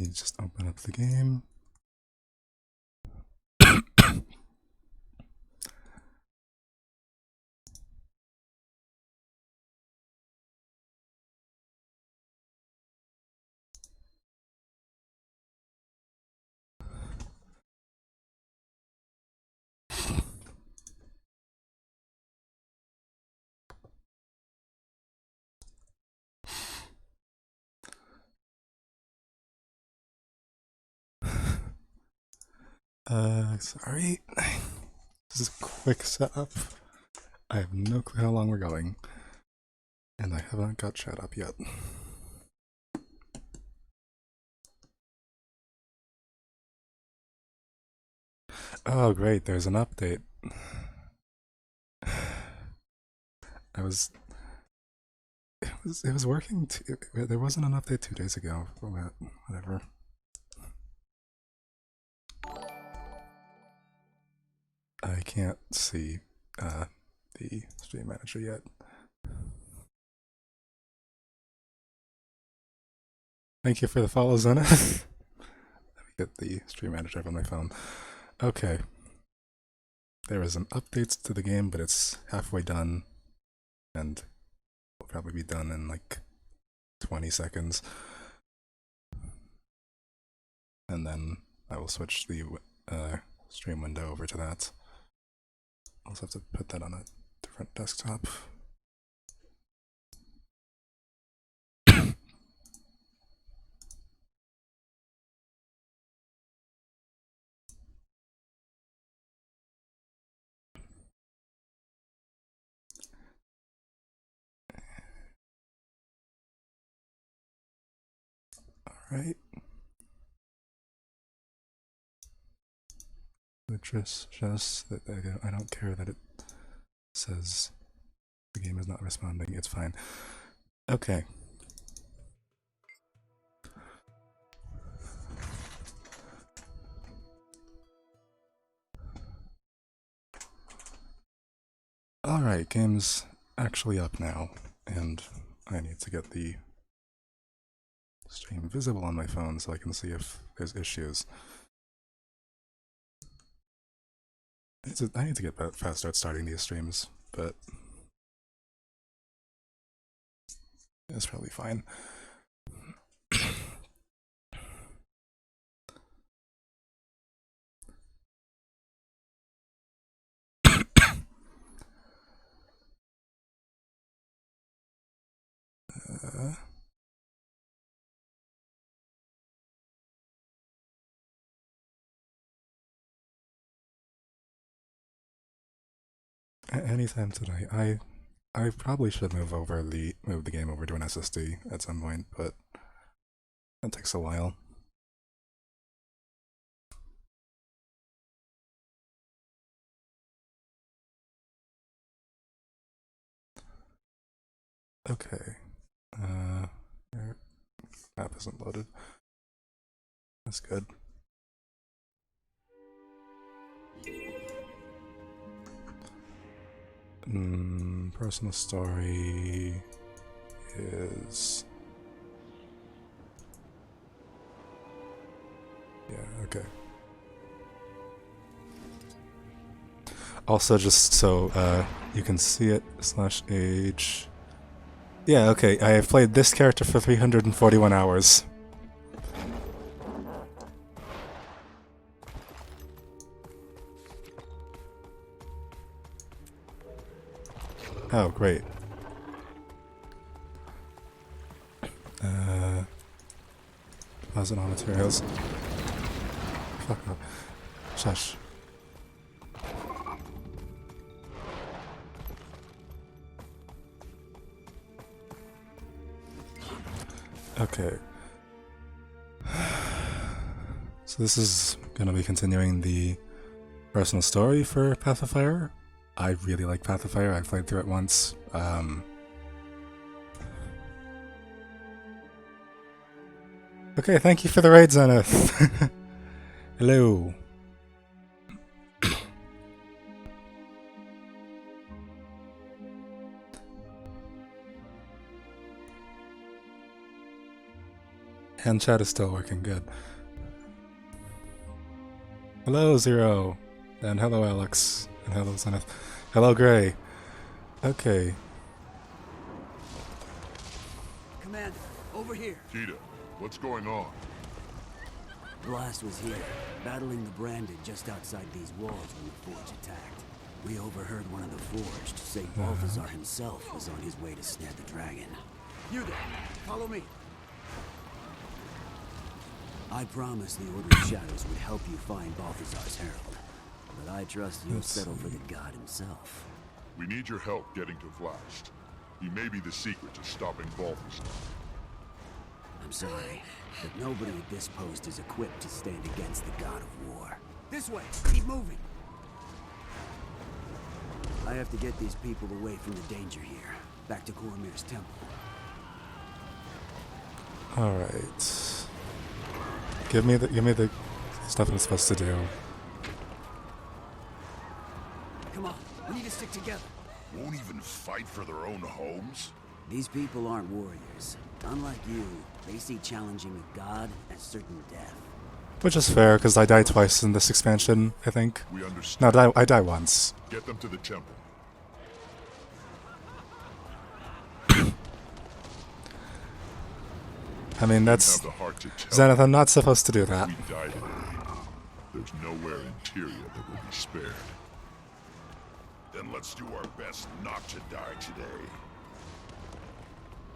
me just open up the game. Sorry. This is a quick setup. I have no clue how long we're going. And I haven't got chat up yet. Oh great, there's an update. It was working. There wasn't an update 2 days ago. Whatever. I can't see the stream manager yet. Thank you for the follow, Zena. Let me get the stream manager on my phone. Okay. There is an update to the game, but it's halfway done, and will probably be done in like 20 seconds. And then I will switch the stream window over to that. I'll also have to put that on a different desktop. Alright. Which is just that I don't care that it says the game is not responding. It's fine. Okay. Alright, game's actually up now, and I need to get the stream visible on my phone so I can see if there's issues. I need to get faster at starting these streams, but it's probably fine. Anytime tonight. I probably should move the game over to an SSD at some point, but that takes a while. Okay. Map isn't loaded. That's good. Personal story is... Yeah, okay. Also, just so you can see it, /age... Yeah, okay, I have played this character for 341 hours. Oh, great. Deposit on materials. Fuck up. Shush. Okay. So this is gonna be continuing the personal story for Path of Fire. I really like Path of Fire. I played through it once. Okay, thank you for the raid, Zenith. Hello. And chat is still working good. Hello, Zero. And hello, Alex. And hello, Zenith. Hello, Gray. Okay. Commander, over here. Kita, what's going on? Blast was here, battling the Branded just outside these walls when the Forge attacked. We overheard one of the Forged say Balthazar himself was on his way to snare the dragon. You there, follow me. I promised the Order of Shadows would help you find Balthazar's herald, but I trust you'll settle for the god himself. We need your help getting to Vlast. He may be the secret to stopping Balthazar. I'm sorry, but nobody at this post is equipped to stand against the god of war. This way, keep moving. I have to get these people away from the danger here, back to Koromir's temple. All right. Give me the stuff I'm supposed to do. Come on, we need to stick together. Won't even fight for their own homes? These people aren't warriors. Unlike you, they see challenging a god as certain death. Which is fair, because I died twice in this expansion, I think. We understand. No, I die once. Get them to the temple. I mean, that's... Have the heart to tell. Zenith, I'm not supposed to do that. We died today. There's nowhere in Tyria that will be spared. Then let's do our best not to die today.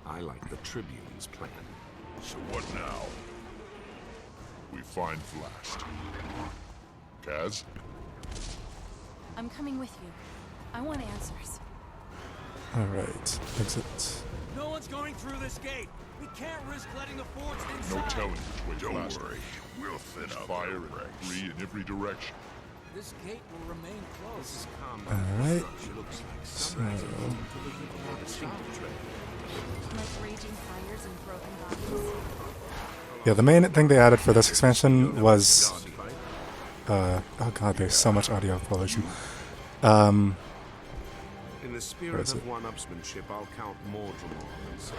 I like the Tribune's plan. So what now? We find Vlast. Kaz? I'm coming with you. I want answers. Alright, exit. No one's going through this gate. We can't risk letting the Forge inside. No telling which way Vlast. Don't worry, we'll thin out Fire their and ranks. debris in every direction. This gate will remain closed. Alright. Looks like So... Like raging fires and broken bodies. Yeah, the main thing they added for this expansion was... oh god, there's so much audio pollution. In the Where spirit is of it? one-upsmanship, I'll count more tomorrow and say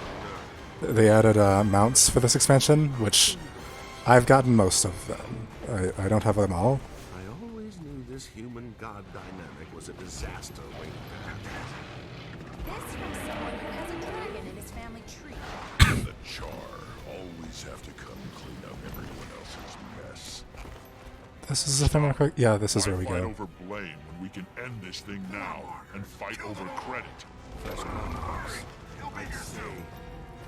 no. They added mounts for this expansion, which I've gotten most of them. I don't have them all. I always knew this human-god dynamic was a disaster waiting to happen. This from someone who has a dragon in his family tree. The Char always have to come clean up everyone else's mess. This is, if I'm not correct, yeah, this is where we Why fight go. over blame when we can end this thing now and fight over credit? There's one place. I'd say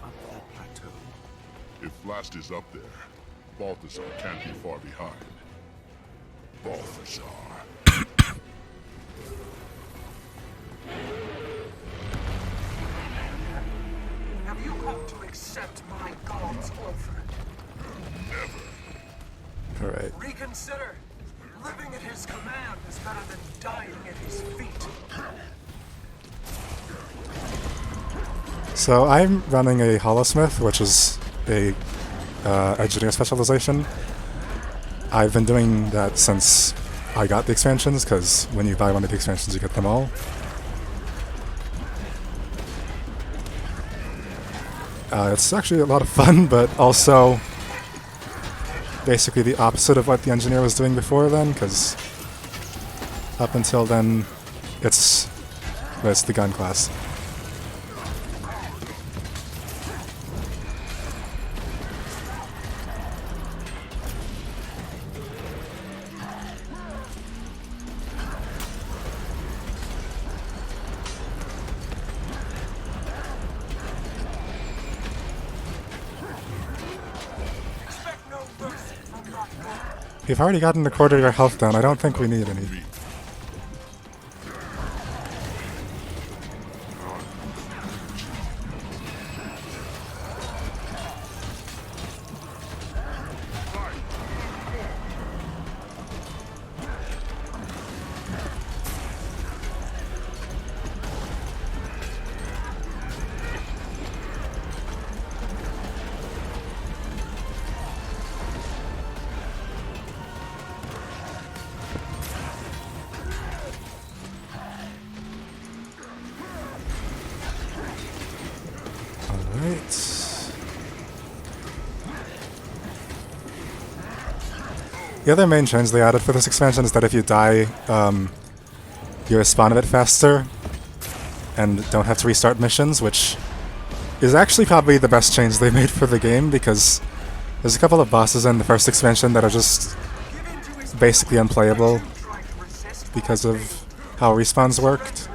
up that plateau. If Vlast is up there, Balthazar can't be far behind. Balthazar. Have you come to accept my god's offer? Never. Alright. Reconsider. Living at his command is better than dying at his feet. So I'm running a Hollowsmith, which is a engineer specialization. I've been doing that since I got the expansions, because when you buy one of the expansions, you get them all. It's actually a lot of fun, but also basically the opposite of what the engineer was doing before then, because up until then, it's the gun class. Expect no mercy from my god. You've already gotten a quarter of your health down. I don't think we need any. Alright. The other main change they added for this expansion is that if you die, you respawn a bit faster and don't have to restart missions, which is actually probably the best change they made for the game, because there's a couple of bosses in the first expansion that are just basically unplayable because of how respawns worked.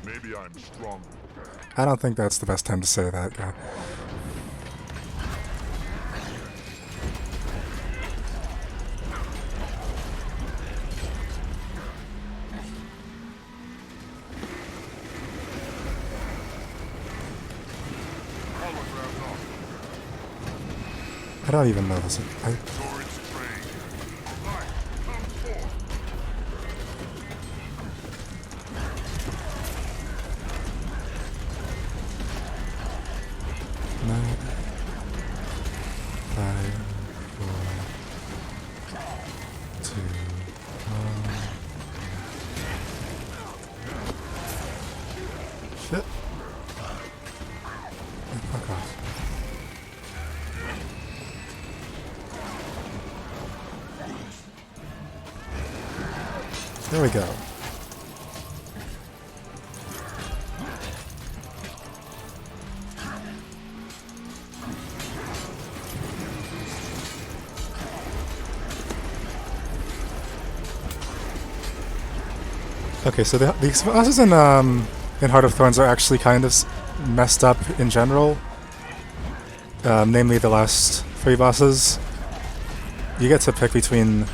Maybe I'm strong. I don't think that's the best time to say that. I don't even know this. Shit. Fuck off. There we go. Okay, so the bosses in Heart of Thorns are actually kind of messed up in general. Namely, the last 3 bosses. You get to pick between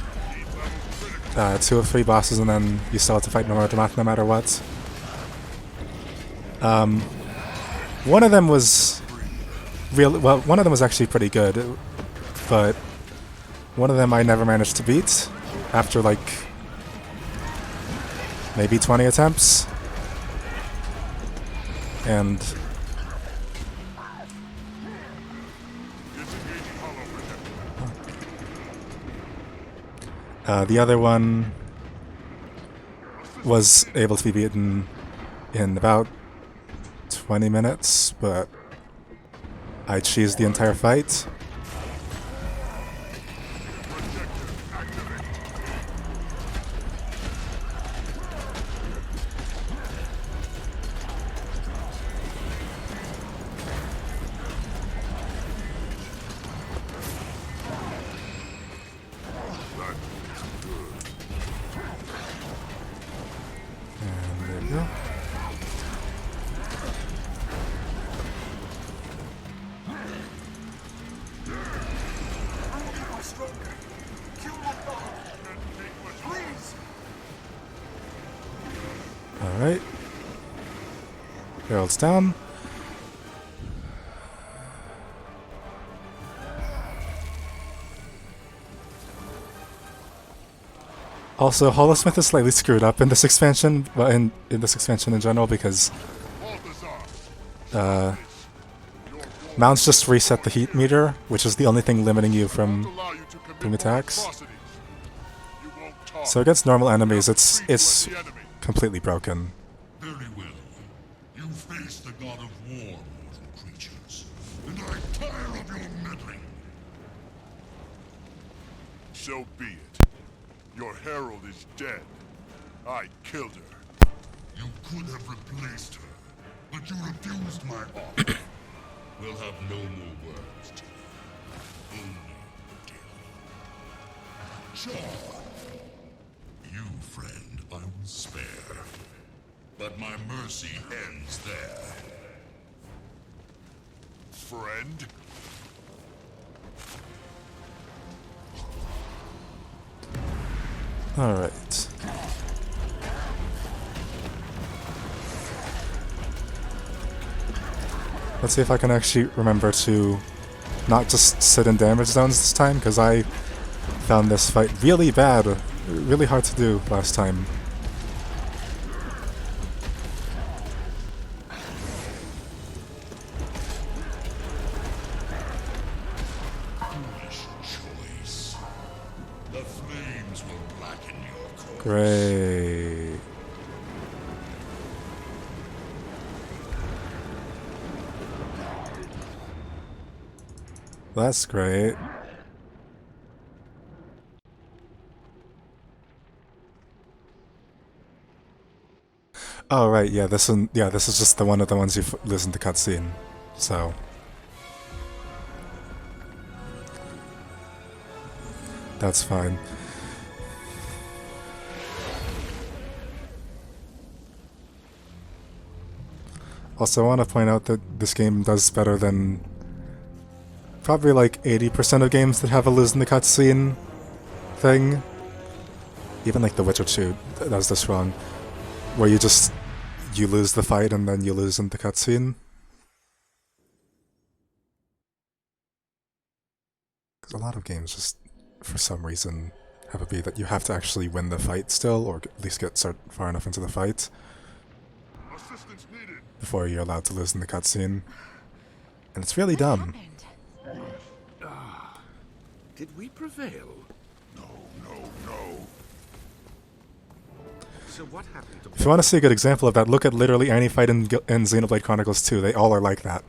2 or 3 bosses, and then you still have to fight no matter what. One of them was one of them was actually pretty good, but one of them I never managed to beat after like maybe 20 attempts. And the other one was able to be beaten in about 20 minutes, but I cheesed the entire fight. Alright. Herald's down. Also, Holosmith is slightly screwed up in this expansion, well, in this expansion in general, because mounts just reset the heat meter, which is the only thing limiting you from doing attacks. So against normal enemies, it's completely broken. Very well. You face the god of war, mortal creatures, and I tire of your meddling. So be it. Your herald is dead. I killed her. You could have replaced her, but you refused my offer. We'll have no more words to you. Only death. Sure. You, friend, I will spare. But my mercy ends there. Friend? Alright. Let's see if I can actually remember to not just sit in damage zones this time, because I found this fight really bad, really hard to do last time. Foolish choice. The flames will blacken your course. Great. That's great. Oh right, yeah. This one, yeah. This is just the one of the ones you lose in the cutscene. So that's fine. Also, I want to point out that this game does better than probably like 80% of games that have a lose in the cutscene thing. Even like The Witcher 2 does this wrong, where you lose the fight and then you lose in the cutscene. Because a lot of games just, for some reason, have it be that you have to actually win the fight still, or at least get far enough into the fight Assistance needed. before you're allowed to lose in the cutscene. And it's really dumb. Did we prevail? No, no, no. So what happened to... If you want to see a good example of that, look at literally any fight in Xenoblade Chronicles 2. They all are like that.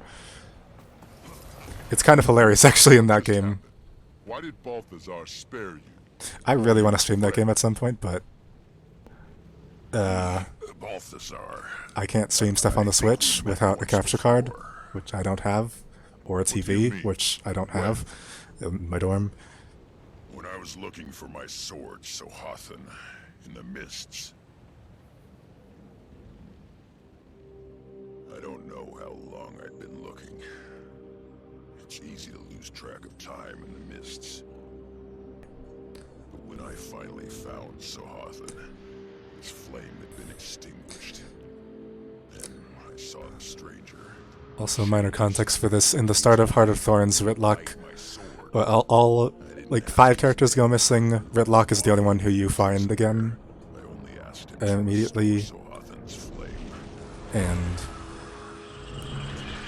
It's kind of hilarious, actually, in that game. Why did Balthazar spare you? I really want to stream that game at some point, but Balthazar. I can't stream stuff on the Switch without a capture card, which I don't have, or a TV, which I don't have in my dorm. When I was looking for my sword, Sohathan, in the mists. I don't know how long I'd been looking. It's easy to lose track of time in the mists. But when I finally found Sohathan, his flame had been extinguished. Then I saw the stranger. Also, minor context for this: in the start of Heart of Thorns, Ritlock, well, all like 5 characters go missing. Ritlock is the only one who you find again I only asked him immediately, Sohathan's flame. and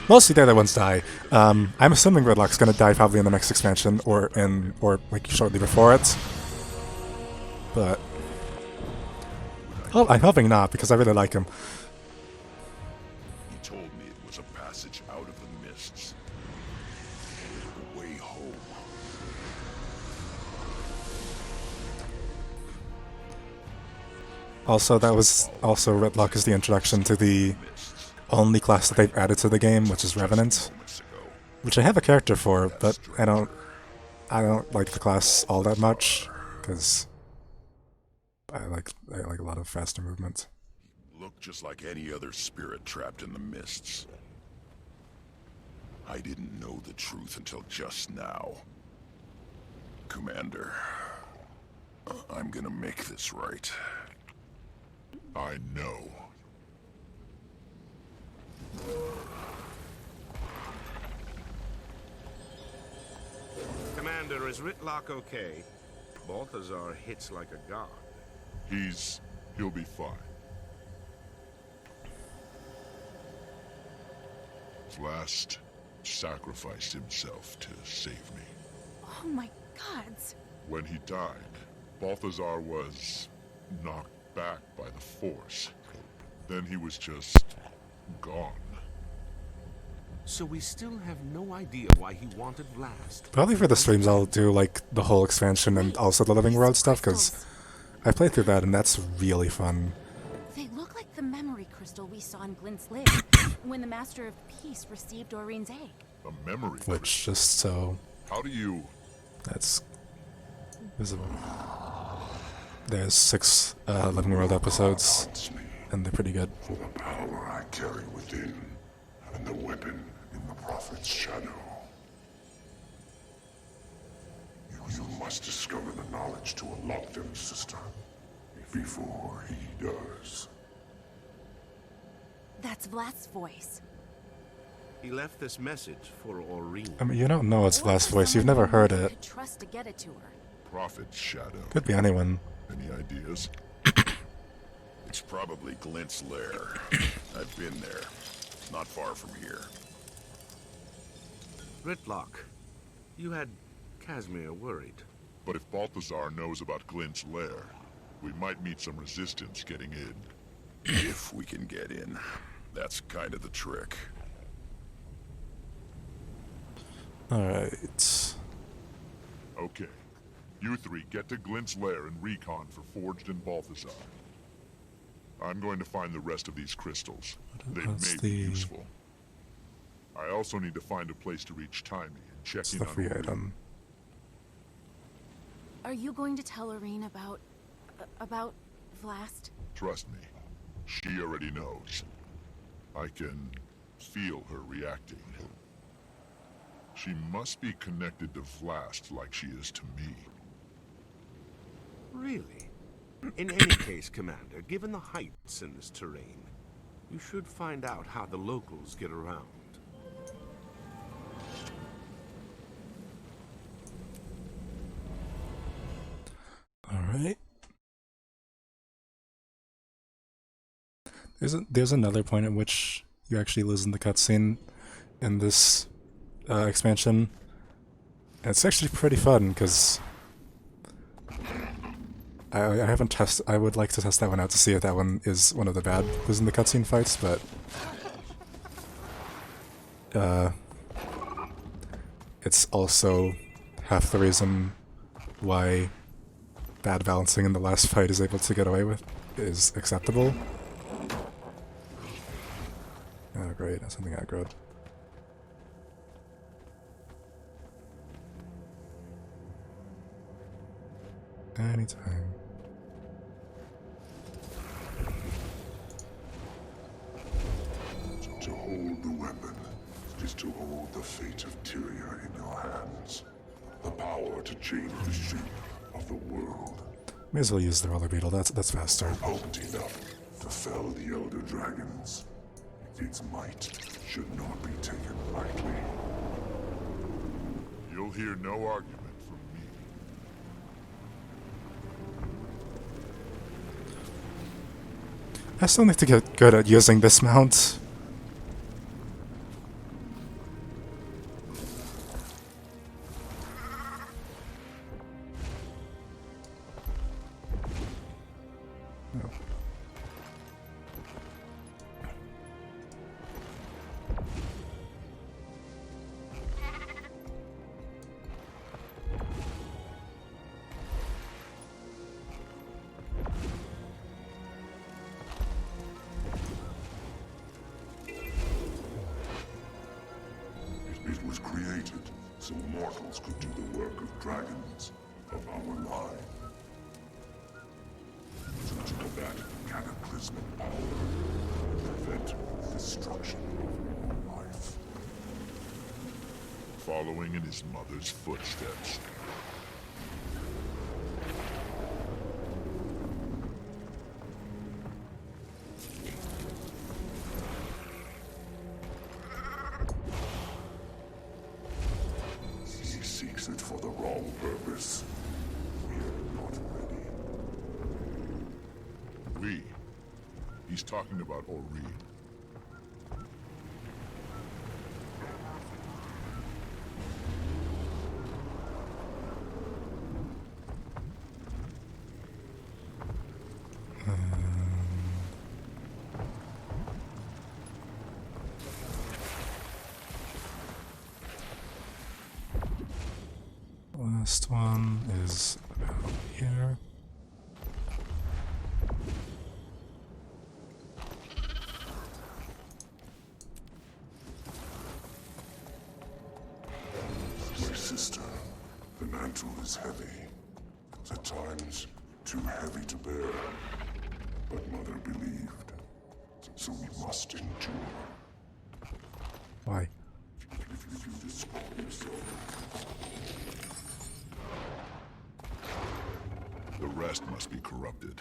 mostly the other ones die. I'm assuming Ridlock's gonna die probably in the next expansion, or like shortly before it. But I'm hoping not, because I really like him. He told me it was a passage out of the mists. The way home. Also, that was Ridlock is the introduction to the only class that they've added to the game, which is Revenant, which I have a character for, but I don't like the class all that much, because I like a lot of faster movement. Looked just like any other spirit trapped in the mists. I didn't know the truth until just now. Commander, I'm gonna make this right. I know. Commander, is Ritlock okay? Balthazar hits like a god. He'll be fine. Last sacrificed himself to save me. Oh my gods. When he died, Balthazar was knocked back by the Force. Then he was just gone. So we still have no idea why he wanted Blast. Probably for the streams I'll do like the whole expansion and also the Living World stuff, because I played through that and that's really fun. They look like the memory crystal we saw in Glint's lair when the Master of Peace received Doreen's egg. A memory. Which just so How do you... that's visible. There's 6 Living World episodes, and they're pretty good. For the power I carry within, and the weapon in the Prophet's shadow. You must discover the knowledge to unlock them, sister. Before he does. That's Vlad's voice. He left this message for Aurene. I mean, you don't know it's Vlad's voice. You've never heard it. Could trust to get it to her. Prophet's shadow. Could be anyone. Any ideas? It's probably Glint's lair. I've been there. Not far from here. Ritlock, you had Casimir worried. But if Balthazar knows about Glint's lair, we might meet some resistance getting in. If we can get in. That's kind of the trick. Alright. Okay. You 3 get to Glint's lair and recon for Forged and Balthazar. I'm going to find the rest of these crystals. They What's may be the useful. I also need to find a place to reach Timey and check what's in the on free Wuild. item? Are you going to tell Irene about Vlast? Trust me, she already knows. I can feel her reacting. She must be connected to Vlast like she is to me. Really? In any case, Commander, given the heights in this terrain, you should find out how the locals get around. Alright. There's another point at which you actually lose in the cutscene in this expansion. And it's actually pretty fun, because I haven't tested. I would like to test that one out to see if that one is one of the bad losing the cutscene fights, but it's also half the reason why bad balancing in the last fight is able to get away with is acceptable. Oh great, that's something aggroed. Anytime. To hold the weapon is to hold the fate of Tyria in your hands. The power to change the shape of the world. May as well use the roller beetle, that's faster. Potent enough to fell the elder dragons. Its might should not be taken lightly. You'll hear no argument from me. I still need to get good at using this mount. Oh. It was created so mortals could do the work of dragons of our line. To combat cataclysmic power, prevent destruction of all life. Following in his mother's footsteps. He seeks it for the wrong purpose. We are not ready. We? He's talking about Aurene. Last one is about here. My sister, the mantle is heavy. At times, too heavy to bear. But Mother believed. So we must endure. Why? If you destroy yourself. The rest must be corrupted.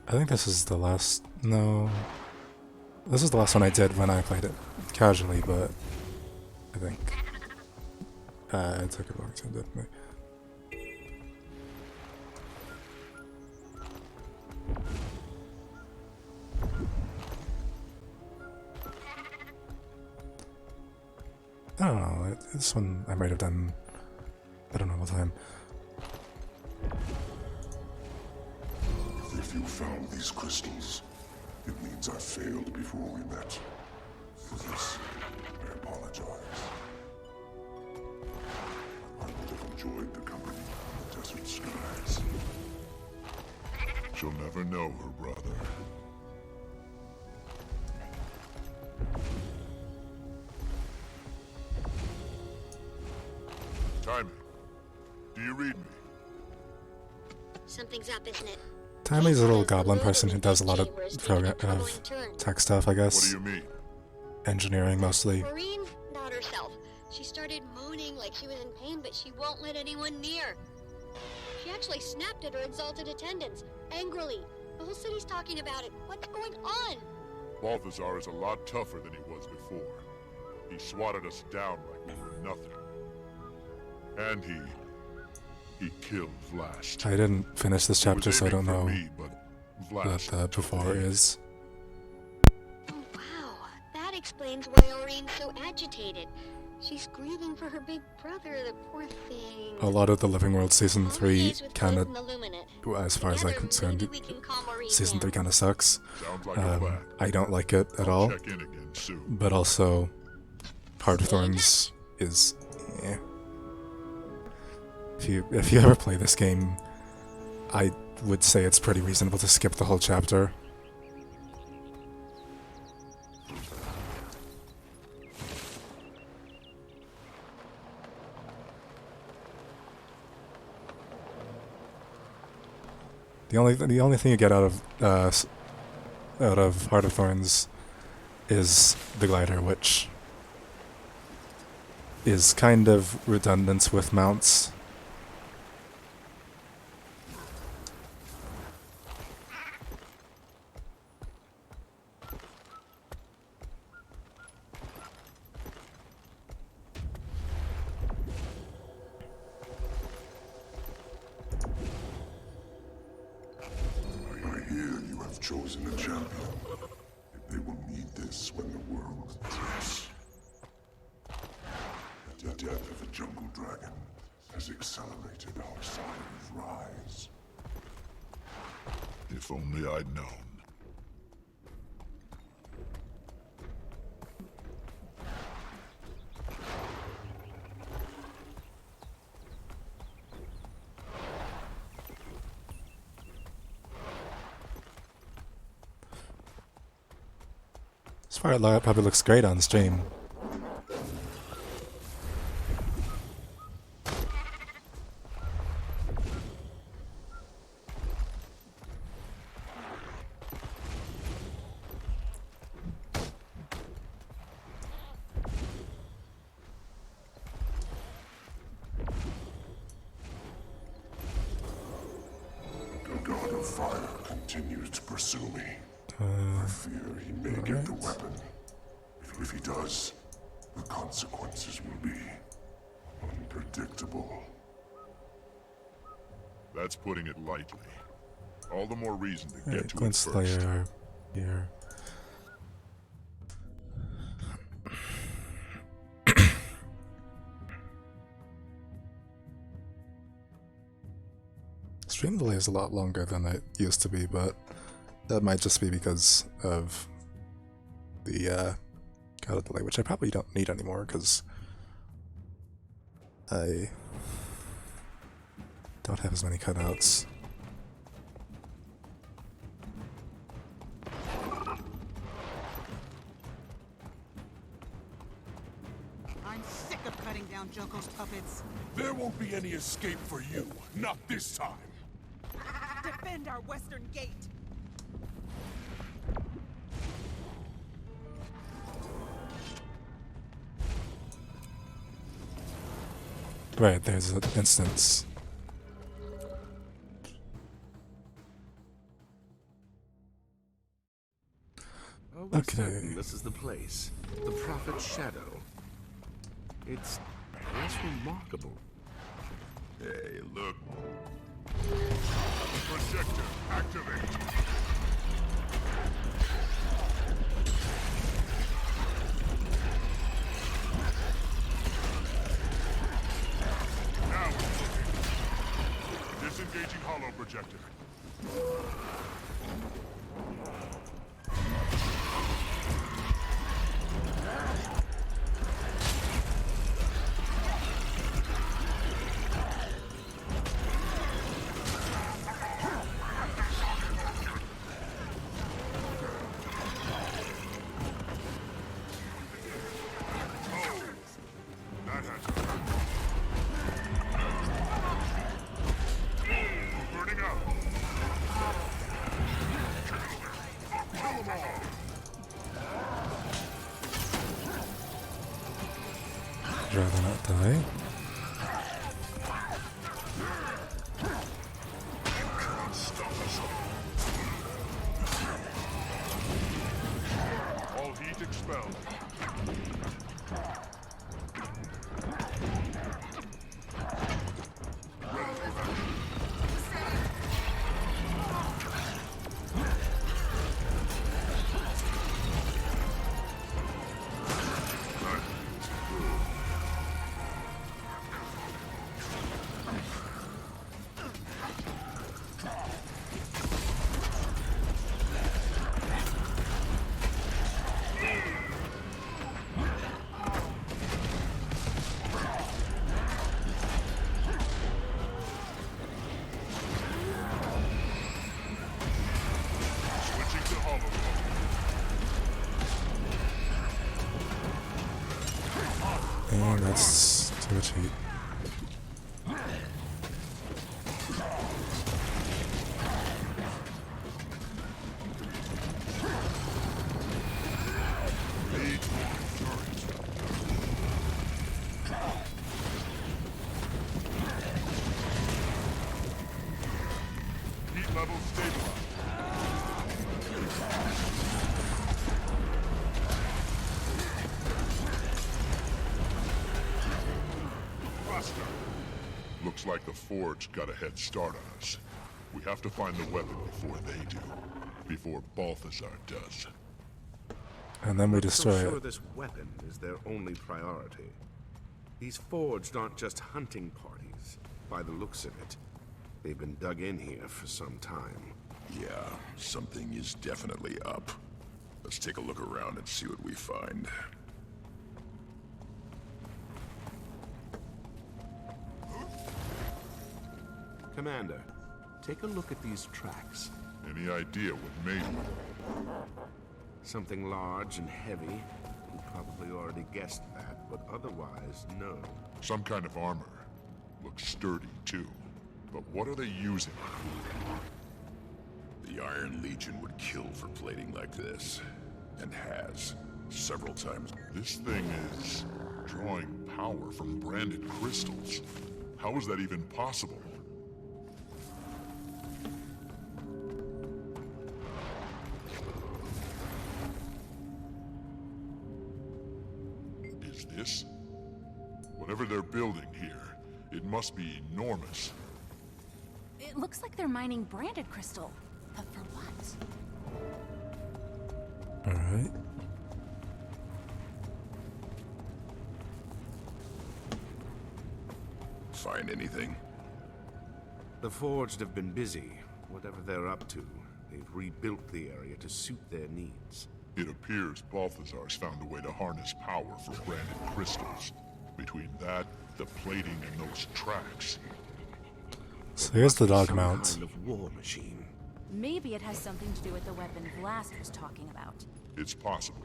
I think this is the last. No. This is the last one I did when I played it casually, but I think it took a long time, definitely. I don't know, this one I might have done at a normal time. If you found these crystals, it means I failed before we met. For this, I apologize. I would have enjoyed the company of the desert skies. She'll never know her brother. Timing, do you read me? Something's up, isn't it? Tammy's a little goblin person who does a lot of tech stuff, I What do guess. you mean? Engineering mostly. Maureen, not herself. She started moaning like she was in pain, but she won't let anyone near. She actually snapped at her exalted attendants, angrily. The whole city's talking about it. What's going on? Balthazar is a lot tougher than he was before. He swatted us down like we were nothing. And he killed Vlast. I didn't finish this He was chapter, so I aiming don't for know me, but what Vlast the took before aim. is. Oh, wow. That explains why Aureen's so agitated. She's grieving for her big brother, the poor thing. A lot of the Living World Season All 3 days with kind Fath of, and Illuminate. as far as I'm Together, concerned, maybe we can calm Maureen Season 3 down. kind of sucks. Sounds like a plan. I don't like it at I'll all, check in again soon. but also Heart of Thorns is eh. If you ever play this game, I would say it's pretty reasonable to skip the whole chapter. The only thing you get out of Heart of Thorns is the glider, which is kind of redundant with mounts. I hear you have chosen a champion. They will need this when the world drifts. The death of a jungle dragon has accelerated our siren's rise. If only I'd known. Spotlight probably looks great on stream. The god of fire continues to pursue me. I fear he may get the weapon. If he does, the consequences will be unpredictable. That's putting it lightly. All the more reason to get to it Glint first. Slayer here. Stream delay is a lot longer than it used to be, but that might just be because of the God delay, which I probably don't need anymore because I don't have as many cutouts. I'm sick of cutting down Joko's puppets. There won't be any escape for you. Not this time. Defend our western gate. Right, there's an instance. we're Okay. certain this is the place. The Prophet's Shadow. It's less remarkable. Hey, look. Projector, activate. Now it's looking. Disengaging hollow projector. That has to hurt. We're burning up. Kill them all. I'd rather not die. Can't stop us all. All heat expelled. Ready for action. Switching to hollow mode. And that's too much heat. Need more endurance. Heat level stabilized. Faster. Looks like the Forge got a head start on us. We have to find the weapon before they do. Before Balthazar does. And then we So destroy sure it. this weapon is their only priority. These forged aren't just hunting parties. By the looks of it, they've been dug in here for some time. Yeah, something is definitely up. Let's take a look around and see what we find. Commander, take a look at these tracks. Any idea what made them? Something large and heavy. You probably already guessed that, but otherwise, no. Some kind of armor. Looks sturdy, too. But what are they using? The Iron Legion would kill for plating like this. And has. Several times. This thing is drawing power from branded crystals. How is that even possible? Is this? Whatever they're building here, it must be enormous. It looks like they're mining branded crystal. But for what? Alright. Find anything? The Forged have been busy. Whatever they're up to, they've rebuilt the area to suit their needs. It appears Balthazar's found a way to harness power for branded crystals. Between that, the plating, and those tracks. So here's the dog Some mount. kind of war machine. Maybe it has something to do with the weapon Blast was talking about. It's possible.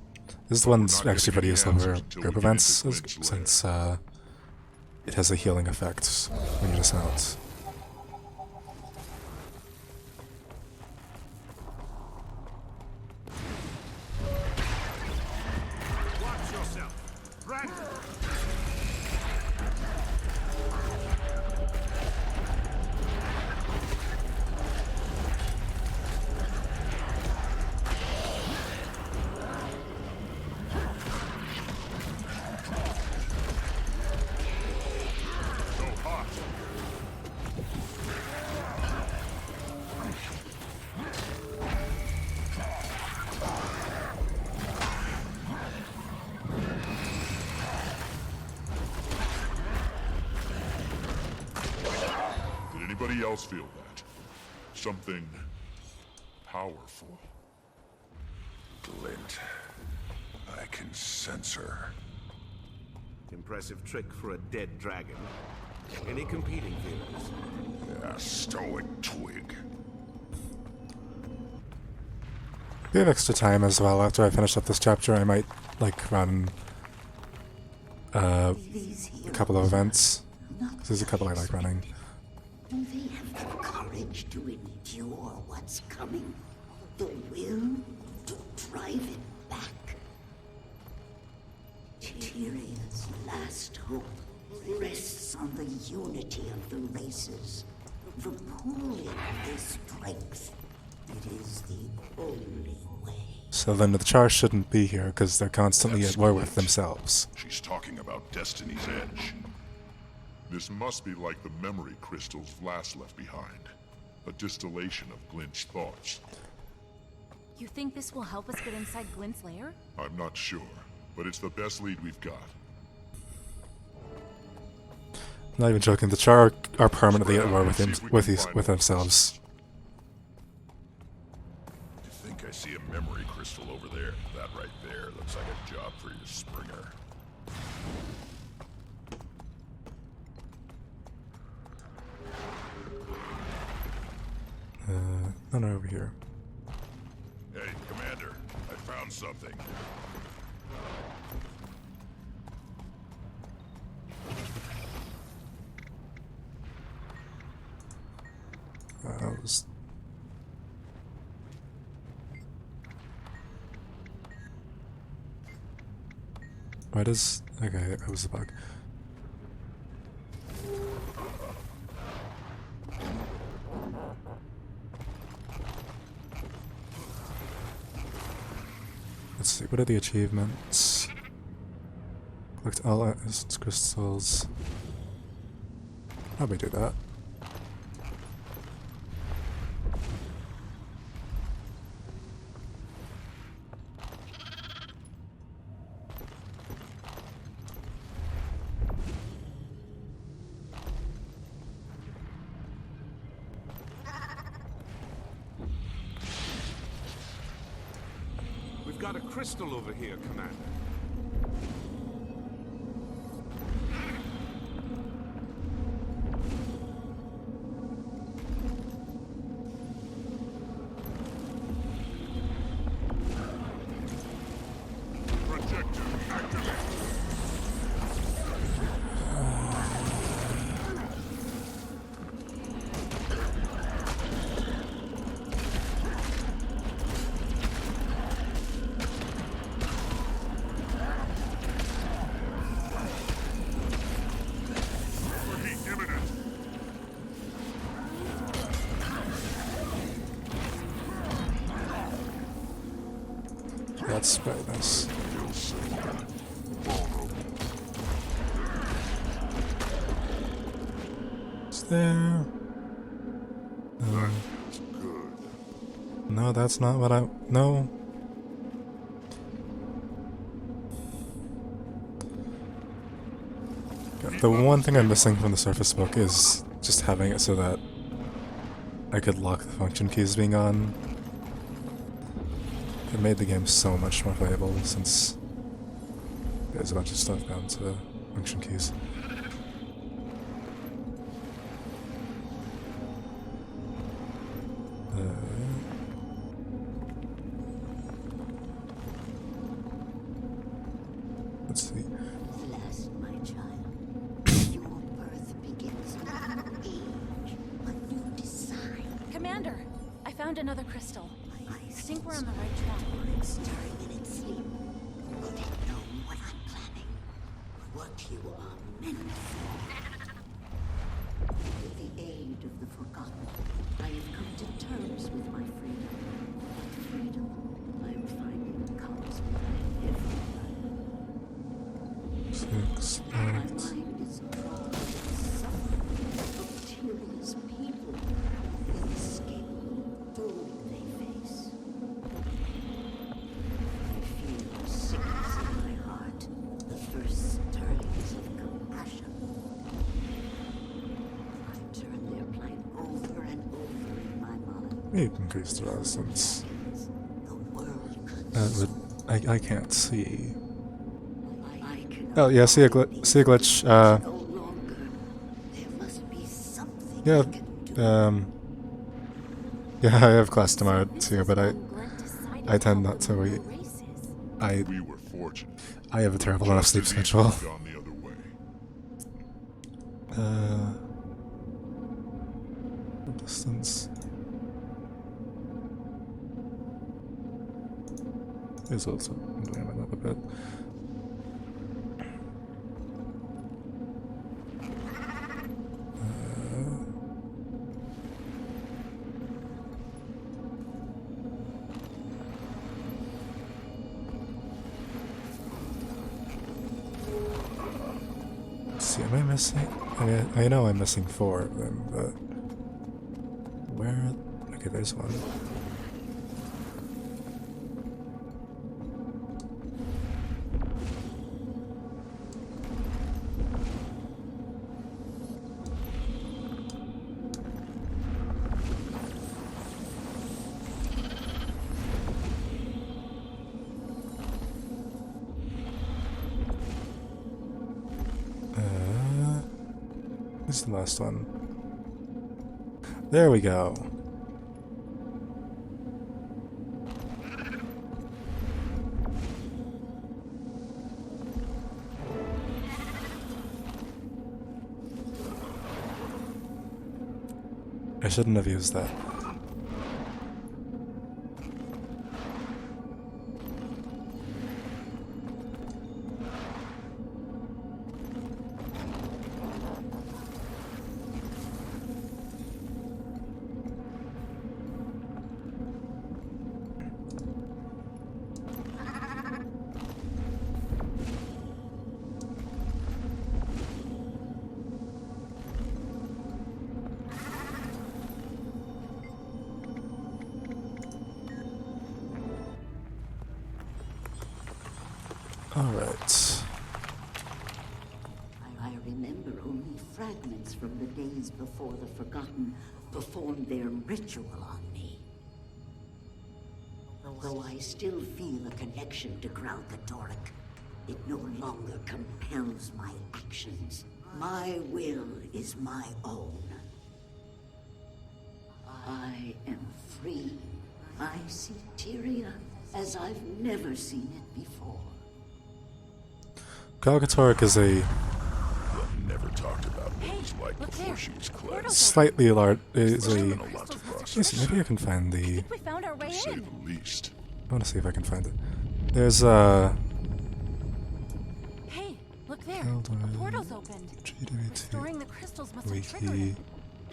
This is the one's actually pretty useful for group events, since it has a healing effect when you dismount. Watch yourself. Brandon! anybody else feel that? Something powerful. Glint. I can sense her. Impressive trick for a dead dragon. Any competing theories? Yeah, stoic twig. If we have extra time as well after I finish up this chapter, I might like run a couple of events. There's a couple I like running. Do they have the courage to endure what's coming? The will to drive it back? Tyria's last hope rests on the unity of the races, the pooling of their strength. It is the only way. So then the Char shouldn't be here because they're constantly at war with themselves. She's talking about Destiny's Edge. This must be like the memory crystals Vlass left behind. A distillation of Glint's thoughts. You think this will help us get inside Glint's lair? I'm not sure, but it's the best lead we've got. Not even joking, the Char are permanently at war with themselves. I think I see a memory crystal over there. That right there looks like a job for your Springer. None over here. Hey, Commander, I found something. Why does... Okay, that was a bug. Let's see, what are the achievements? Collect all essence crystals. Probably do that. We've got a crystal over here, Commander. Projector activate. Overheat imminent. That's very nice. Is there... That's good. No, that's not what I... No. The one thing I'm missing from the Surface Book is just having it so that I could lock the function keys being on. It made the game so much more playable since there's a bunch of stuff down to function keys. Let's see. Alas, my child, your birth begins a new age, a new design. Commander, I found another crystal. I think we're on the right track. It's stirring in its sleep. Will they know what I'm planning? What you are meant for? With the aid of the Forgotten, I have come to terms with my freedom. But freedom, I am finding, comes with every life. 6, My 8. mind is drawn to the suffering of Tyrion's people, the inescapable doom they face. I feel sickness in my heart, the first stirrings of compassion. I turn their blind You increase the resistance. The world I can't see. I cannot Oh yeah, see a glitch. no longer. There must be something Yeah, I can do. yeah, I have class tomorrow This too, is but when Glenn decided I to tend help not the to lunar eat. races. We were fortunate. I have a terrible enough sleep Just as easy schedule. gone the other way. Distance. Is also doing another bit. See, am I missing? I know I'm missing 4 of them, but where? Okay, there's one. This is the last one. There we go. I shouldn't have used that. Alright. I remember only fragments from the days before the Forgotten performed their ritual on me. Though I still feel a connection to Kralkatorrik, it no longer compels my actions. My will is my own. I am free. I see Tyria as I've never seen it before. Kralkatorrik is a Never talked about what it was like before she was cleansed. slightly large. Is a. Been a lot to process, Maybe I can find I the. think we found our way to say in. the least. I want to see if I can find it. There's Hey, look there. Hold A on. portal's opened. GW2 Restoring the crystals must have triggered Wiki it.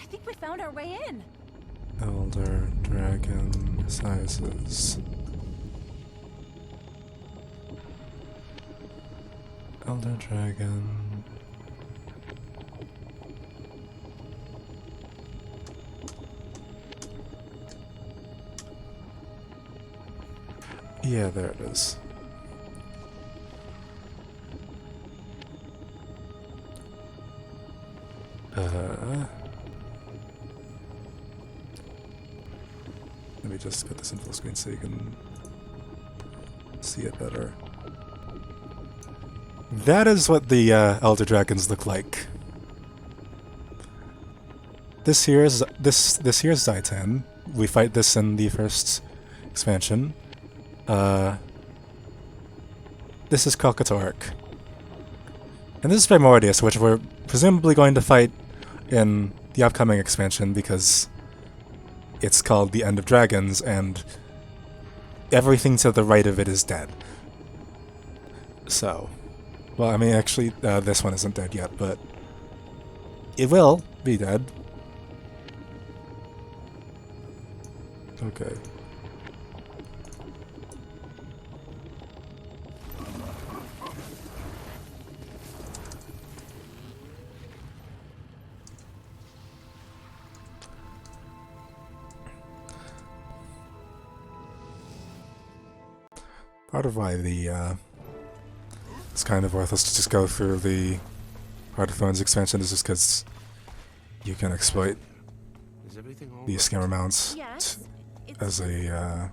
I think we found our way in. Elder Dragon sizes. Elder Dragon. Yeah, there it is. Let me just put this in full screen so you can see it better. That is what the Elder Dragons look like. This here is this here is Zaitan. We fight this in the first expansion. This is Kralkatorrik. And this is Primordius, which we're presumably going to fight in the upcoming expansion because it's called the End of Dragons, and everything to the right of it is dead. So, well, I mean, actually, this one isn't dead yet, but it will be dead. Okay. Part of why it's kind of worthless to just go through the Heart of Thorns expansion is just because you can exploit Is everything all these scammer mounts Yes, it's, as a.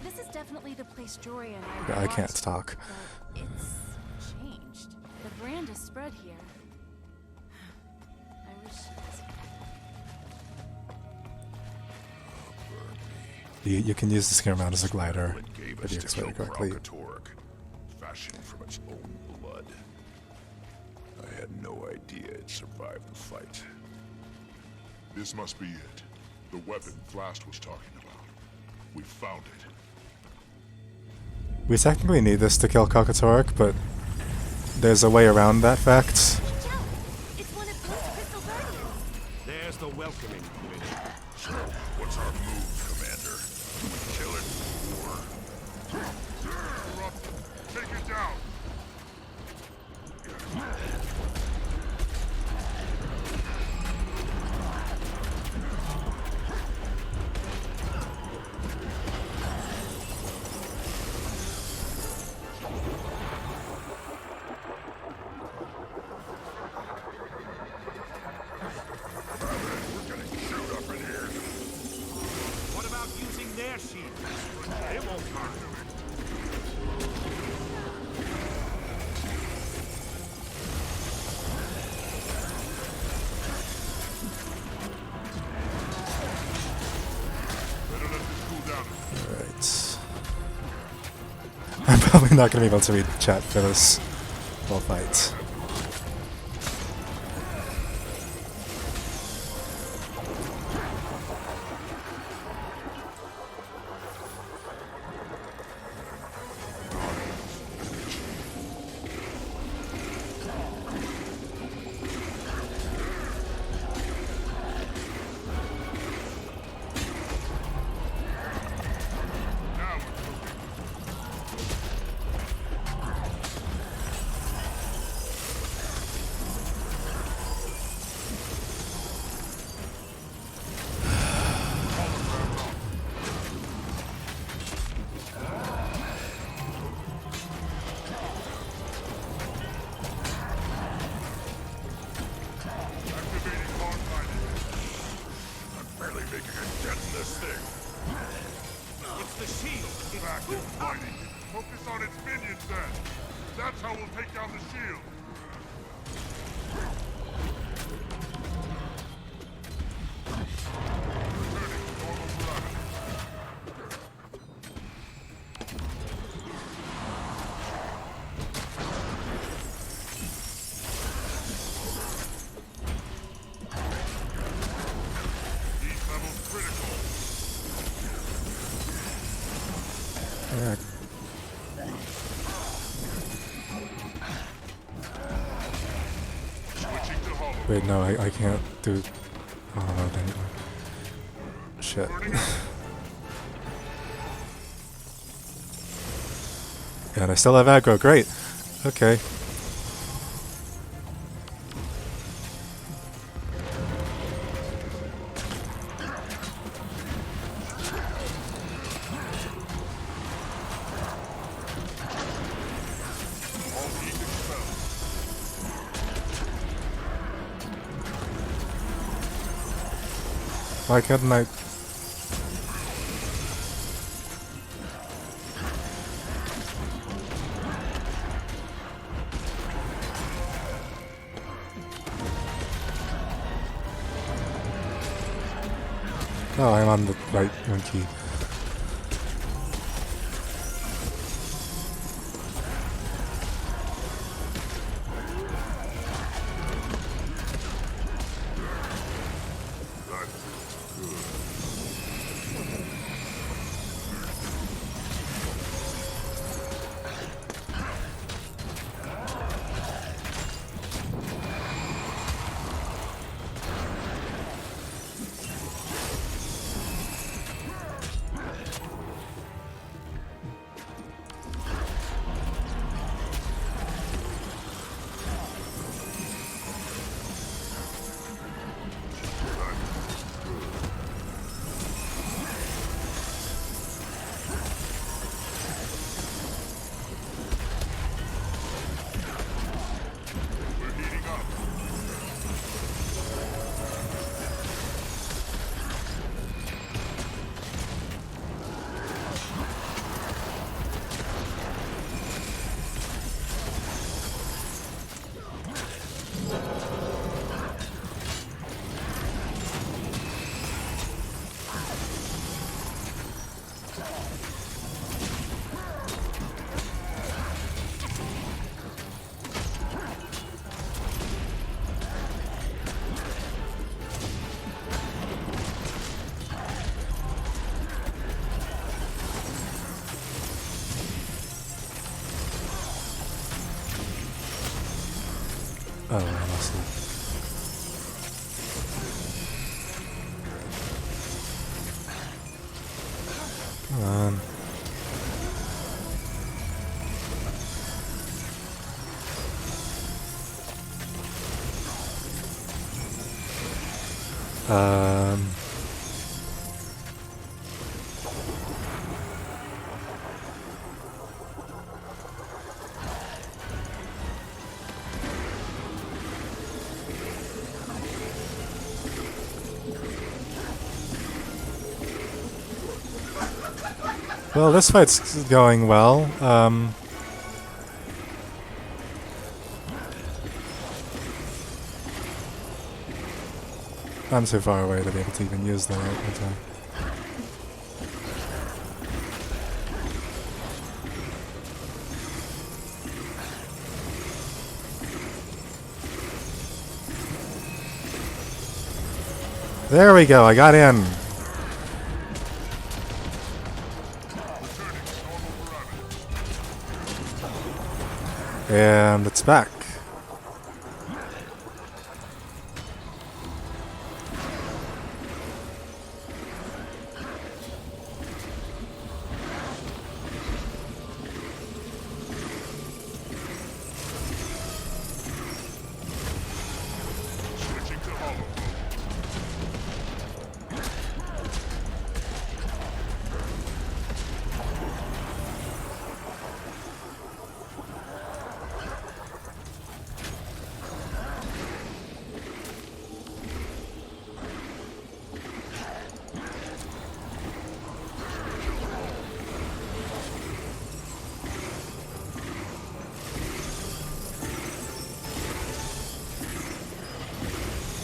this is definitely the place Jory and I can't talk. But it's changed. The brand is spread here. I wish You can use the scammer mount as a glider, Gave if us you to explain kill it correctly. Krakatorg, fashioned from its own blood. I had no idea it survived the fight. This must be it. The weapon Blast was talking about. We found it. We technically need this to kill Krakatorg, but there's a way around that fact. watch out! It's one of those crystal guardians. There's the welcoming committee. So, what's our move, Commander? Do we kill it, or... Corrupt! Take it down! We're getting chewed up in here. What about using their shield? It won't hurt. Better let this cool down. Alright. I'm probably not going to be able to read chat for this whole fight. Now we're cooking. Activating hard lighting. I'm barely making a dent in this thing. It's the shield. Active fighting. Focus on its minions then. That's how we'll take down the shield. Returning to normal gravity. Heat level critical. Yeah, Switching to hollow. wait, no, I can't do. Oh, dang it. Shit. And I still have aggro, great. Okay. All heat expelled. Why couldn't I? Oh, I'm on the right one key. That feels good. Oh, I see. Come on. Well, this fight's going well. I'm too far away to be able to even use that attack. There we go, I got in. And it's back.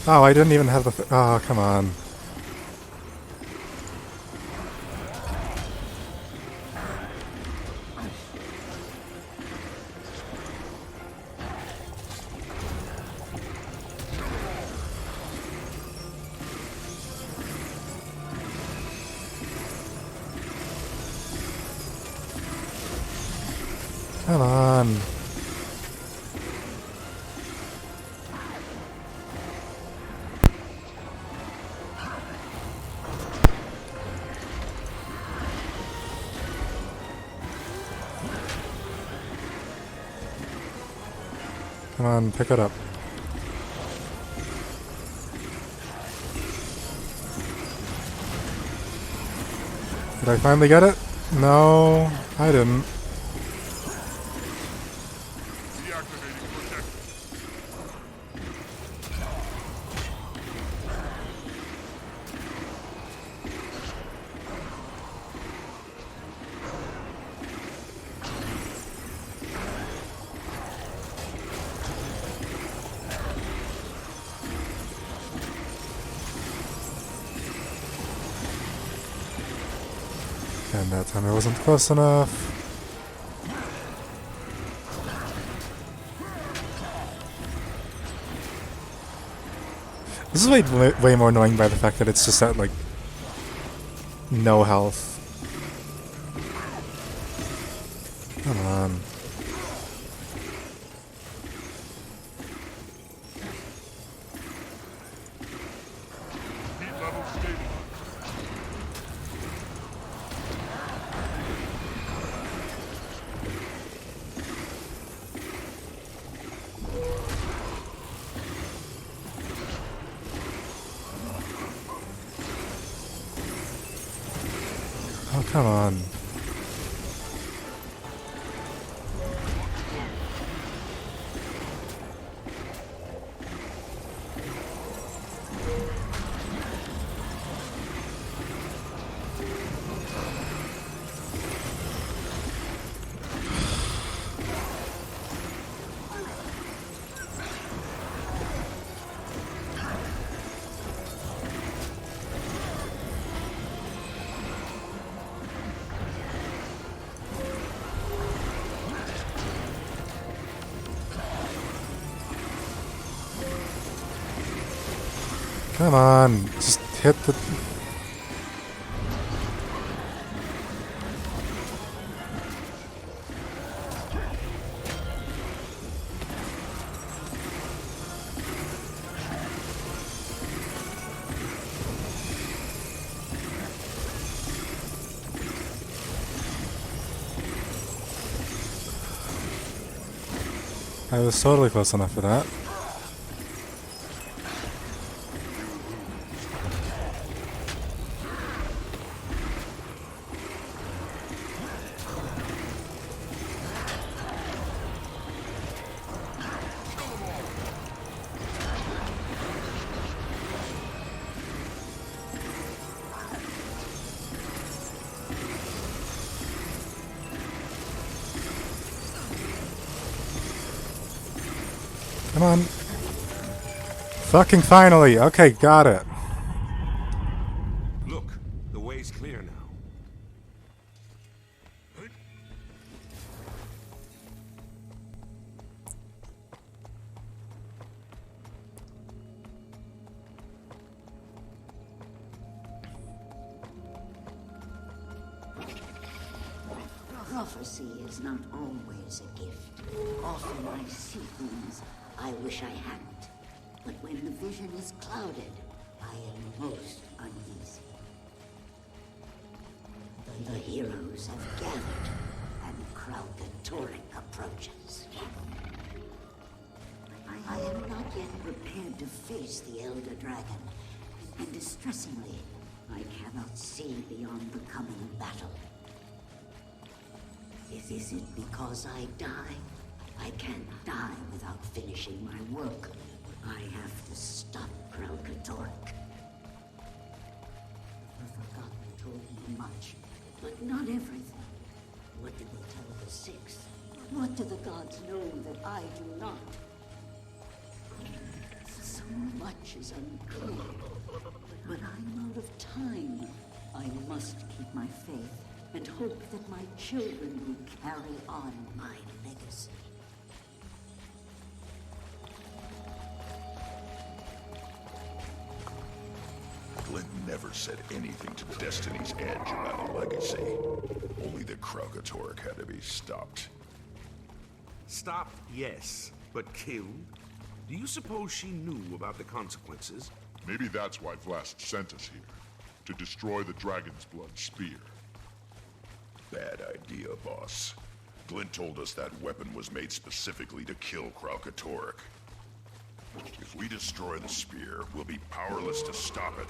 Oh, I didn't even have the... oh, come on. Come on. Come on, pick it up. Did I finally get it? No, I didn't. And that time I wasn't close enough. This is way more annoying by the fact that it's just at, like, no health. Come on. Oh, come on. Come on, just hit the... I was totally close enough for that. Come on. Fucking finally. Okay, got it. Look, the way's clear now. Prophecy is not always a gift. Often I see things I wish I hadn't. But when the vision is clouded, I am most uneasy. The heroes have gathered, and Kralkatorrik approaches. I am not yet prepared to face the Elder Dragon, and distressingly, I cannot see beyond the coming battle. Is it because I die? I can't die without finishing my work. I have to stop Kralkatorrik. The Forgotten told me much, but not everything. What did they tell the Six? What do the gods know that I do not? So much is unclear, but I'm out of time. I must keep my faith and hope that my children will carry on my legacy. Glint never said anything to Destiny's Edge about a legacy. Only that Kralkatorrik had to be stopped. Stopped, yes, but killed? Do you suppose she knew about the consequences? Maybe that's why Vlast sent us here. To destroy the Dragon's Blood Spear. Bad idea, boss. Glint told us that weapon was made specifically to kill Kralkatorrik. If we destroy the spear, we'll be powerless to stop it.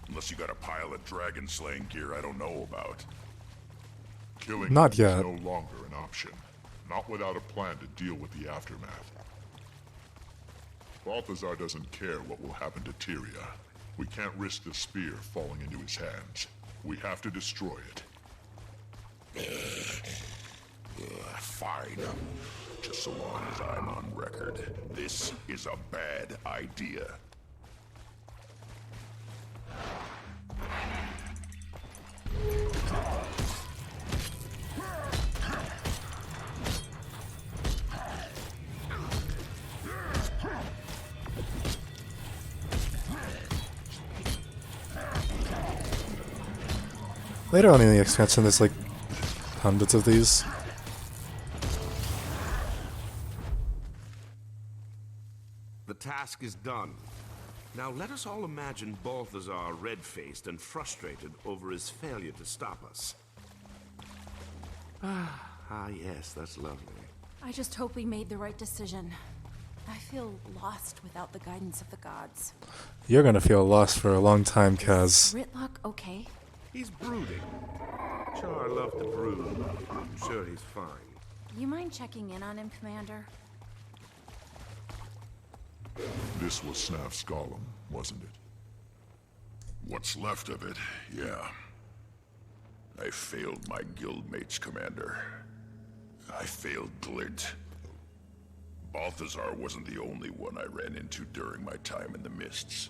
Unless you got a pile of dragon-slaying gear I don't know about. Killing Not them yet. is no longer an option. Not without a plan to deal with the aftermath. Balthazar doesn't care what will happen to Tyria. We can't risk the spear falling into his hands. We have to destroy it. Fine. Just so long as I'm on record. This is a bad idea. Later on in the expansion, there's like hundreds of these. The task is done. Now let us all imagine Balthazar red-faced and frustrated over his failure to stop us. Ah, yes, that's lovely. I just hope we made the right decision. I feel lost without the guidance of the gods. You're gonna feel lost for a long time, Kaz. Ritlock okay? He's brooding. Char loved to brood. I'm sure he's fine. You mind checking in on him, Commander? This was Snaf's golem, wasn't it? What's left of it, yeah. I failed my guildmates, Commander. I failed Glint. Balthazar wasn't the only one I ran into during my time in the Mists.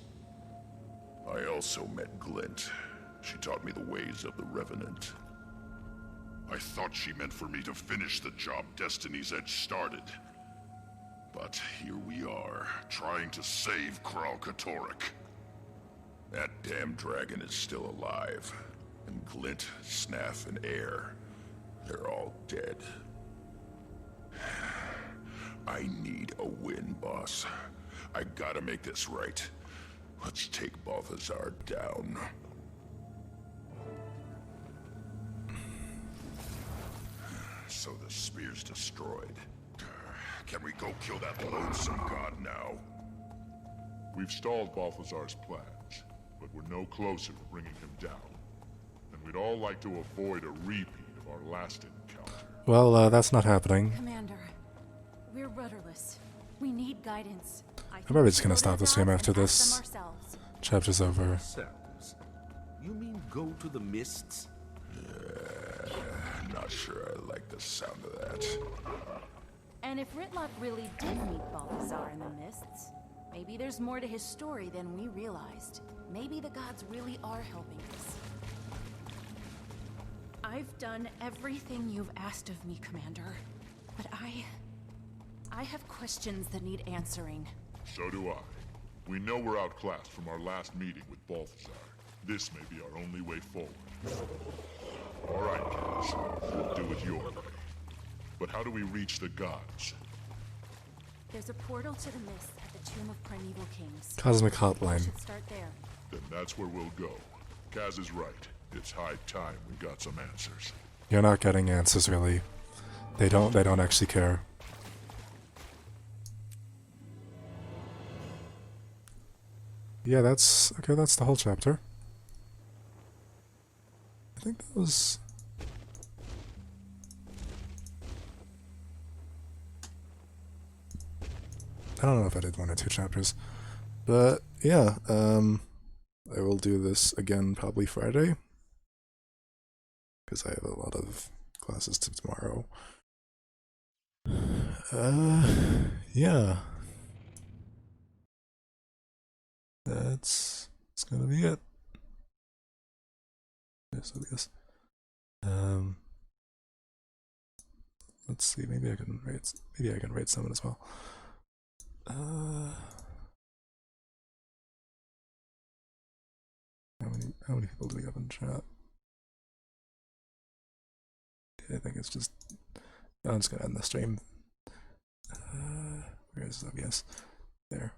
I also met Glint. She taught me the ways of the Revenant. I thought she meant for me to finish the job Destiny's Edge started. But here we are, trying to save Kralkatorrik. That damn dragon is still alive. And Glint, Snaf, and Air, they're all dead. I need a win, boss. I gotta make this right. Let's take Balthazar down. So the spear's destroyed. Can we go kill that loathsome god now? We've stalled Balthazar's plans, but we're no closer to bringing him down. And we'd all like to avoid a repeat of our last encounter. Well, that's not happening. Commander, we're rudderless. We need guidance. I'm probably just gonna stop the stream after this chapter's over. Yourselves? You mean go to the mists? Not sure I like the sound of that. And if Ritlock really did meet Balthazar in the mists, maybe there's more to his story than we realized. Maybe the gods really are helping us. I've done everything you've asked of me, Commander. But I have questions that need answering. So do I. We know we're outclassed from our last meeting with Balthazar. This may be our only way forward. All right, Gars. We'll do it your way. But how do we reach the gods? There's a portal to the mist at the Tomb of Primeval Kings. Cosmic We Hotline. should start there. Then that's where we'll go. Kaz is right. It's high time we got some answers. You're not getting answers, really. They don't actually care. Yeah, that's the whole chapter. I think that was... I don't know if I did 1 or 2 chapters. But yeah, I will do this again probably Friday. Because I have a lot of classes tomorrow. Yeah. That's gonna be it. Yes, I guess. Let's see. Maybe I can rate someone as well. How many people do we have in chat? I think it's just. I'm just gonna end the stream. Where is it? Yes, there.